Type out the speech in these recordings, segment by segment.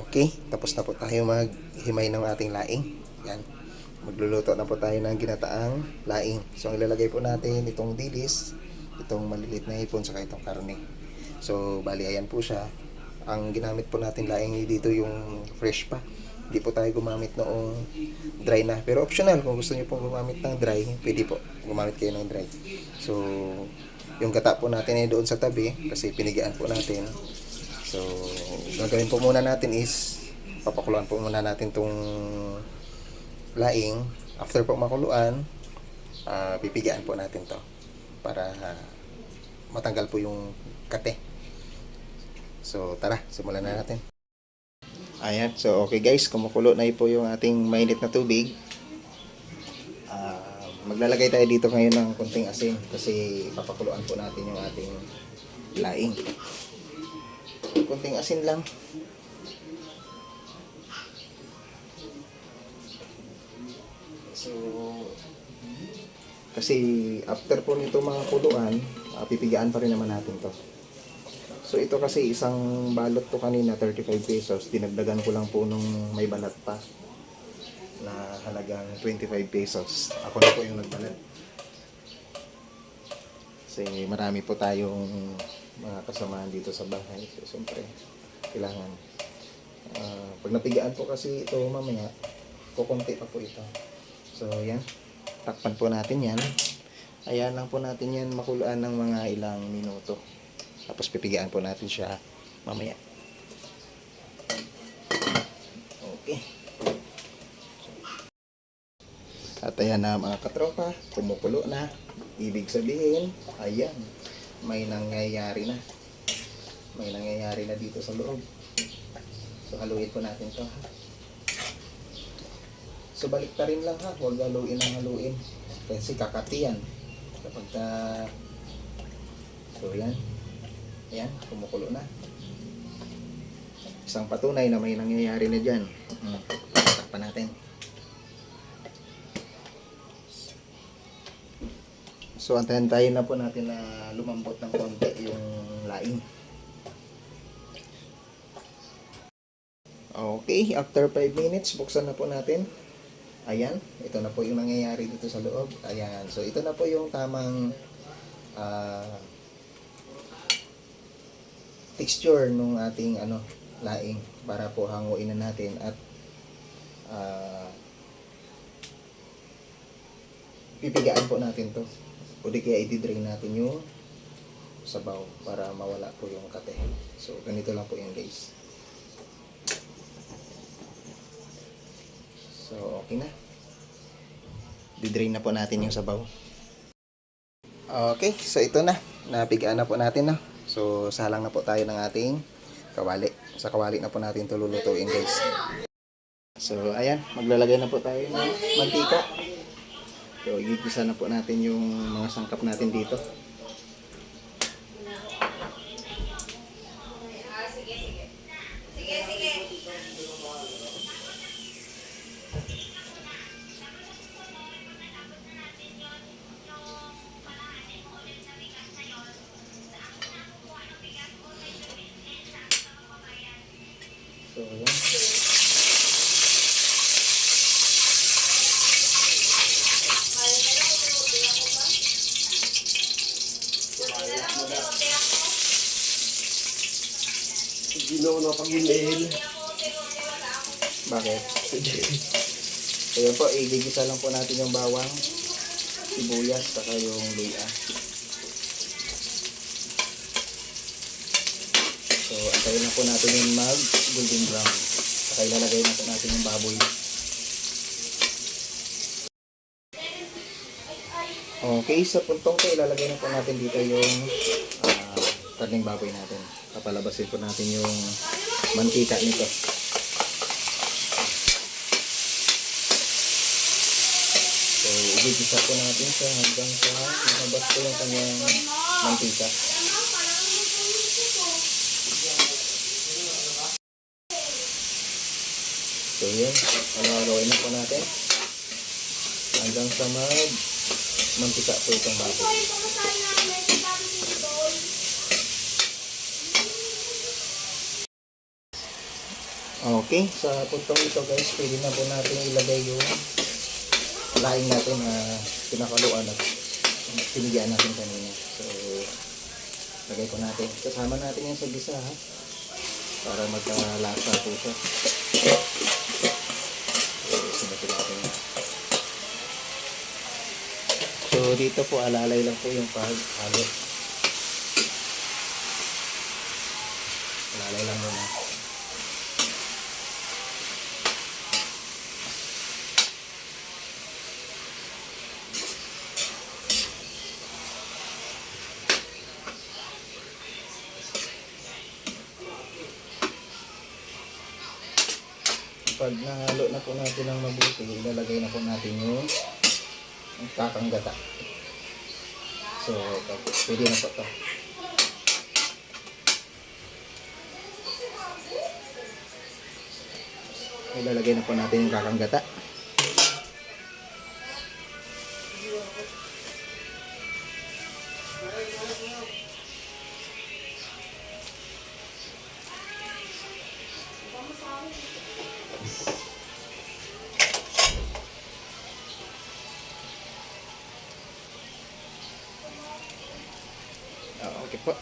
Okay, tapos na po tayo maghimay ng ating laing. Yan. Magluluto na po tayo ng ginataang laing. So, ang ilalagay po natin itong dilis, itong malilit na hipon, saka itong karne. So, bali ayan po siya. Ang ginamit po natin laing dito yung fresh pa. Hindi po tayo gumamit noong dry na. Pero optional, kung gusto niyo po gumamit ng dry, pwede po gumamit kayo ng dry. So, yung gata po natin ay doon sa tabi kasi pinigaan po natin. So, gagawin po muna natin is papakuluan po muna natin tong laing. After po makuluan, pipigaan po natin to para matanggal po yung kate. So, tara, simulan na natin. Ayan, so okay guys, kumukulo na po yung ating mainit na tubig. Maglalagay tayo dito ngayon ng konting asin kasi papakuluan po natin yung ating laing. Konting asin lang. So, kasi after po nito mga kuluan, pipigaan pa rin naman natin to. So, ito kasi isang balot to kanina, 35 pesos. Dinagdagan ko lang po nung may balat pa na halagang 25 pesos. Ako na po yung nagbalat. Kasi marami po tayong mga kasamahan dito sa bahay. So, siyempre, kailangan. Pag napigaan po kasi ito mamaya, kukunti pa po ito. So, yan. Takpan po natin yan. Ayan lang po natin yan makuluan ng mga ilang minuto. Tapos pipigaan po natin siya mamaya. Okay. At ayan na mga katropa, kumukulo na. Ibig sabihin, ayan, may nangyayari na. May nangyayari na dito sa loob. So, haluin po natin to. So, balik ta rin lang ha. Huwag haluin ang haluin. Kasi kakatiyan. Kapag so, yan. Ayan, kumukulo na. Isang patunay na may nangyayari na dyan. Takpan natin. So, antayin tayo na po natin na lumambot ng konti yung laing. Okay, after 5 minutes, buksan na po natin. Ayan, ito na po yung nangyayari dito sa loob. Ayan, so ito na po yung tamang texture nung ating laing para po hanguin na natin at pipigaan po natin to. O di kaya i-drain natin yung sabaw para mawala po yung kate. So, ganito lang po yung guys. So, okay na. Di-drain na po natin yung sabaw. Okay, so ito na. Napigaan na po natin, no? So, salang na po tayo ng ating kawali. Sa kawali na po natin ito lulutuin, guys. So, ayan. Maglalagay na po tayo ng mantika. So, igigisa na po natin yung mga sangkap natin dito. So, ayan. Hindi na ako napag-email. Bakit? Ayan po, igigisa lang po natin yung bawang, sibuyas, saka yung luya. So, antayin na po natin yung mag-golden brown. Saka ilalagay na po natin yung baboy. Okay, sa puntong to, ilalagay na po natin dito yung karning baboy natin. Papalabasin po natin yung mantika nito. So, igigisa po natin siya hanggang sa lumabas po yung kanyang mantika. So, yun. Gawin na po natin hanggang sa mantika po itong baboy. Okay, sa puntong ito guys, pwede na po natin ilagay yung laing natin na pinakaluan at pinigyan natin kanina. So, lagay po natin. Kasama natin yan sa gisa ha, para magkalasa po siya. So, sinapin natin yan. So, dito po alalay lang po yung paghalo. Alalay lang muna. Pag nahalo na po natin ng mabuti, ilalagay na po natin yung kakanggata. So, pwede na po ito. Ilalagay na po natin yung kakanggata. Okay po.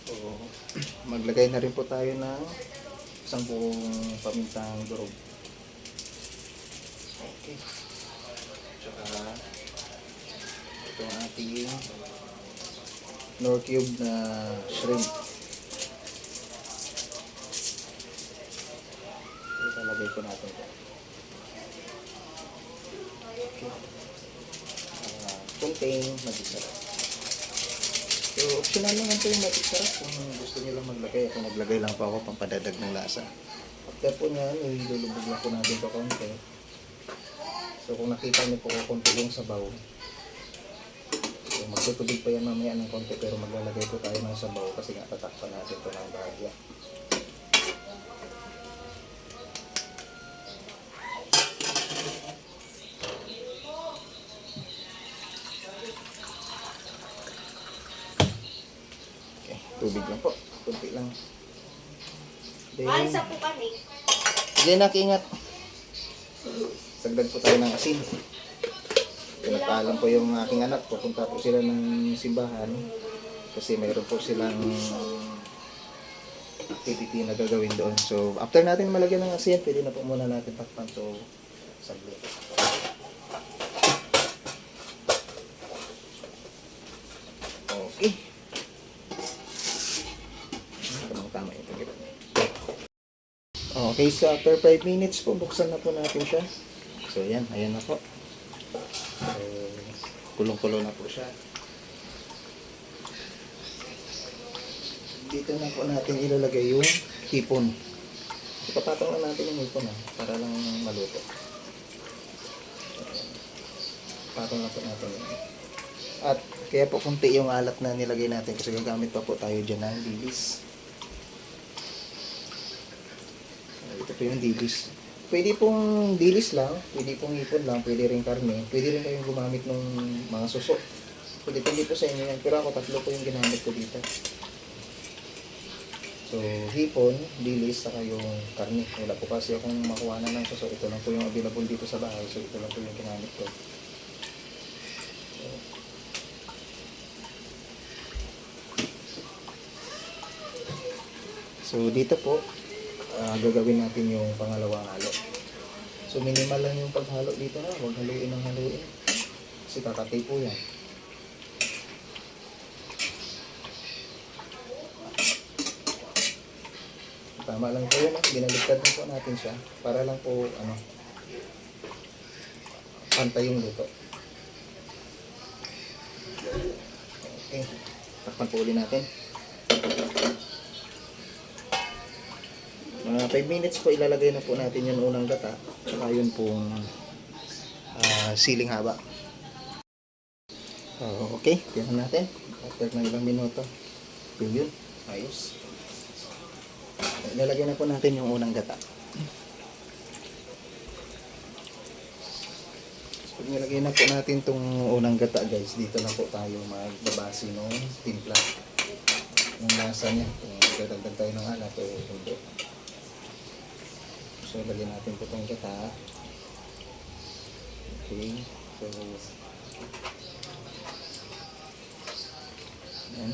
So, maglagay na rin po tayo ng isang buong pamintang durog. Okay. Tsaka itong ating nor cube na shrimp. Ilalagay ko natin ito. Okay. Contain magic sarap. So, optional naman ito yung magic sarap. Kung gusto nyo lang maglagay, ako naglagay lang po ako pampadadag ng lasa. After po nyan, ilulubog lang po natin ito konti. So, kung nakita nyo po konti yung sabaw, so, magtutubig pa yan mamaya ng konti, pero maglalagay po tayo ng sabaw kasi nga tatakpan natin ito ng bahagya. Okay, tubig lang po. Kunti lang. Ay, Then, sa po kami. sige na, ingat. Sagdag po tayo ng asin. Pinapaalam po yung aking anak. Pupunta po sila ng simbahan. Kasi mayroon po silang activity na gagawin doon. So, after natin malagyan ng asin, pwede na po muna natin takpan to saglit. Okay. Tama yung tagip. Okay, so after 5 minutes po, buksan na po natin siya. So, yan. Ayan na po. So, kulong-kulo na po siya. Dito na po natin ilalagay yung hipon. Ipapatong na natin yung hipon para lang maluto. Patong na po natin yun. At kaya po kunti yung alat na nilagay natin kasi gagamit pa po tayo dyan ng dilis. Ito po yung dilis. Pwede pong dilis lang, pwede pong hipon lang, pwede rin karne, pwede rin kayong gumamit ng mga suso. Pwede po sa inyo yan, pero ako tatlo po yung ginamit ko dito. So, hipon, dilis, saka yung karne. Wala po kasi akong makuha na ng suso. Ito lang po yung available dito sa bahay, so ito lang po yung ginamit ko. So, dito po, gagawin natin yung pangalawang halo. So, minimal lang yung paghalo dito ha. Huwag haluin ng haluin. Kasi kakatay po yan. Tama lang po yun. Binaliktad na po natin siya. Para lang po, pantay yung luto. Okay. Takpan po ulit natin. Mga 5 minutes po ilalagay na po natin yung unang gata. Tsaka yun pong siling haba. Okay, tingnan natin. After ng ilang minuto. Yun, ayos. Ilalagay na po natin yung unang gata. nilagay na po natin itong unang gata guys. Dito na po tayo magbabase ng timpla. Yung lasa niya. Kung dadagdag tayo ng alat o hindi. So, lagyan natin po itong gata. Okay. So, yan.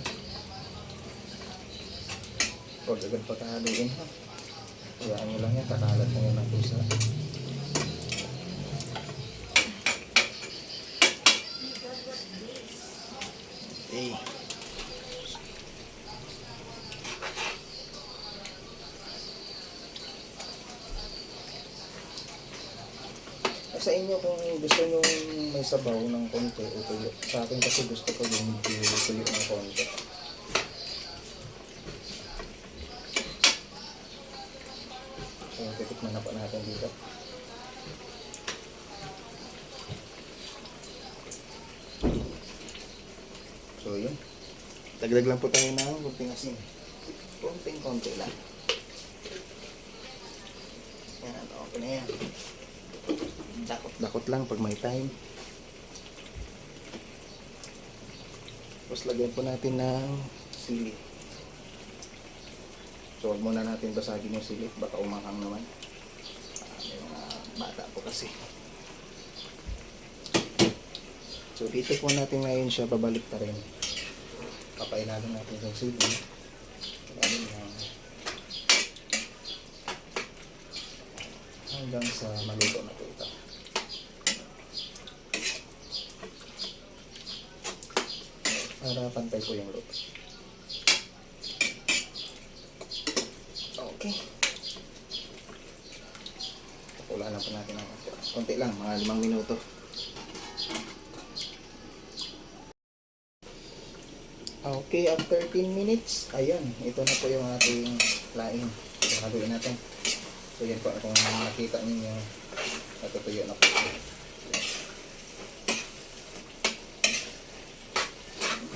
Huwag agad pagkahaluin ha. Hayaan nyo lang yan. Kakalat na yan ang pusa. Okay. Sa inyo kung gusto nyo may sabaw ng konti o tuyo. Sa akin kasi gusto ko yung tuyo ng konti. So, titikman na po natin dito. So, yun. Dagdag lang po tayo ng kunting asin. Konting-konti lang. Yan, okay na yan. Dakot lang pag may time. Tapos lagyan po natin ng sili. So huwag muna natin basagin yung sili, baka umahang naman. May mga bata po kasi. So dito po natin ngayon siya babalik pa rin. Papainalin natin yung sili. Hanggang sa maluto na po ito. Para pantay po yung luto. Okay. Pakulaan lang po natin ng konti lang, mga 5 minuto. Okay, after 10 minutes, ayan, ito na po yung ating laing. Haluin natin. So yan po, kung nakita ninyo, natutuyo na po.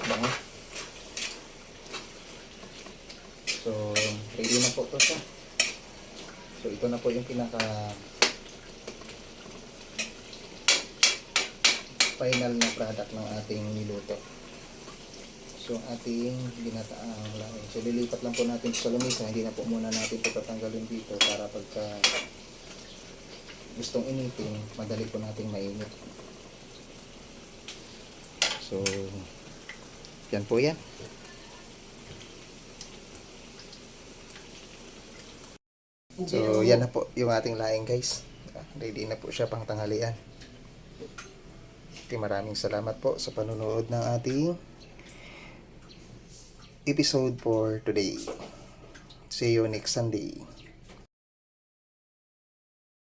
Bango. So, ready na po ito siya. So, ito na po yung pinaka final na product ng ating niluto. So, ating ginataang laing. So, lilipat lang po natin sa lamesa. Hindi na po muna natin ito tatanggalin dito para pagka gustong initin, madali po nating mainit. So, yan po yan. So, yan na po yung ating laing guys. Ready na po siya pang tanghalian. Okay, maraming salamat po sa panonood ng ating episode for today. See you next Sunday.